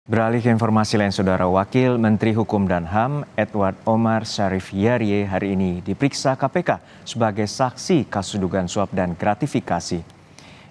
Beralih ke informasi lain, Saudara, Wakil Menteri Hukum dan HAM Edward Omar Syarif Hiyariye hari ini diperiksa KPK sebagai saksi kasus dugaan suap dan gratifikasi.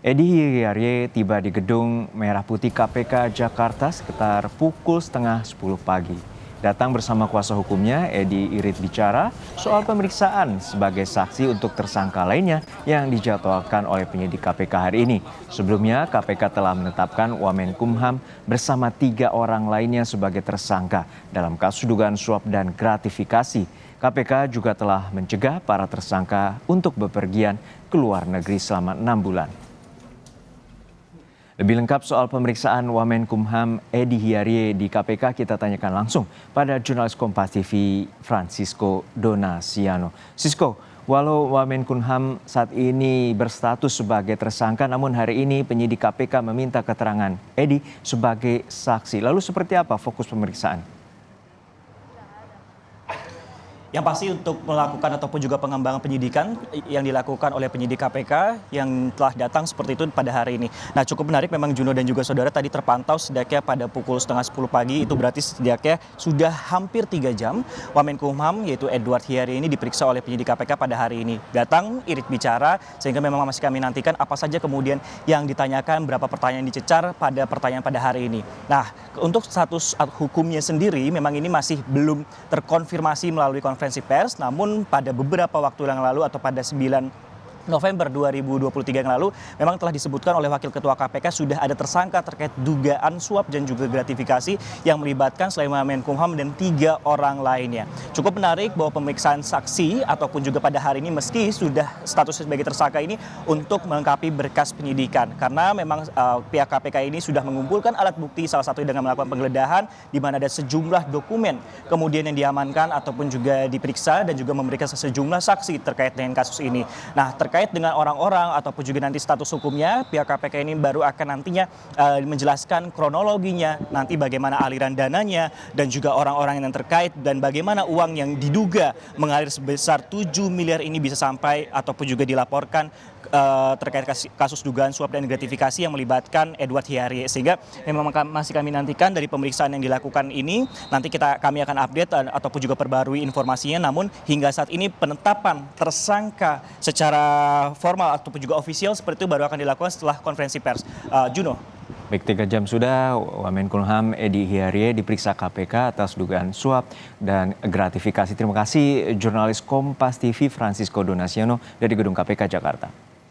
Edi Hiyariye tiba di Gedung Merah Putih KPK Jakarta sekitar pukul setengah 10 pagi. Datang bersama kuasa hukumnya, Edi irit bicara soal pemeriksaan sebagai saksi untuk tersangka lainnya yang dijadwalkan oleh penyidik KPK hari ini. Sebelumnya, KPK telah menetapkan Wamenkumham bersama 3 orang lainnya sebagai tersangka dalam kasus dugaan suap dan gratifikasi. KPK juga telah mencegah para tersangka untuk bepergian ke luar negeri selama 6 bulan. Lebih lengkap soal pemeriksaan Wamenkumham Edi Hiyariye di KPK kita tanyakan langsung pada jurnalis Kompas TV Francisco Donasiano. Sisko, walau Wamenkumham saat ini berstatus sebagai tersangka, namun hari ini penyidik KPK meminta keterangan Edi sebagai saksi. Lalu seperti apa fokus pemeriksaan? Yang pasti untuk melakukan ataupun juga pengembangan penyidikan yang dilakukan oleh penyidik KPK yang telah datang seperti itu pada hari ini. Nah, cukup menarik memang Juno dan juga saudara tadi terpantau setidaknya pada pukul setengah 10 pagi, itu berarti setidaknya sudah hampir 3 jam Wamenkumham yaitu Edward Hiyariye ini diperiksa oleh penyidik KPK pada hari ini. Datang, irit bicara, sehingga memang masih kami nantikan apa saja kemudian yang ditanyakan, berapa pertanyaan dicecar pada pertanyaan pada hari ini. Nah, untuk status hukumnya sendiri memang ini masih belum terkonfirmasi melalui konferensi pers, namun pada beberapa waktu yang lalu atau pada 9 November 2023 yang lalu memang telah disebutkan oleh Wakil Ketua KPK sudah ada tersangka terkait dugaan suap dan juga gratifikasi yang melibatkan selain Wamenkumham dan 3 orang lainnya. Cukup menarik bahwa pemeriksaan saksi ataupun juga pada hari ini meski sudah status sebagai tersangka ini untuk melengkapi berkas penyidikan, karena memang pihak KPK ini sudah mengumpulkan alat bukti, salah satu dengan melakukan penggeledahan di mana ada sejumlah dokumen kemudian yang diamankan ataupun juga diperiksa dan juga memberikan sejumlah saksi terkait dengan kasus ini. Nah, terkait dengan orang-orang ataupun juga nanti status hukumnya, pihak KPK ini baru akan nantinya menjelaskan kronologinya, nanti bagaimana aliran dananya dan juga orang-orang yang terkait dan bagaimana uang yang diduga mengalir sebesar 7 miliar ini bisa sampai ataupun juga dilaporkan terkait kasus dugaan suap dan gratifikasi yang melibatkan Edward Hiyariye. Sehingga memang masih kami nantikan dari pemeriksaan yang dilakukan ini, nanti kami akan update ataupun juga perbarui informasinya. Namun hingga saat ini penetapan tersangka secara formal ataupun juga ofisial seperti itu baru akan dilakukan setelah konferensi pers. Juno. Baik, 3 jam sudah Wamenkumham Edi Hiyariye diperiksa KPK atas dugaan suap dan gratifikasi. Terima kasih jurnalis Kompas TV Francisco Donasiano dari Gedung KPK Jakarta.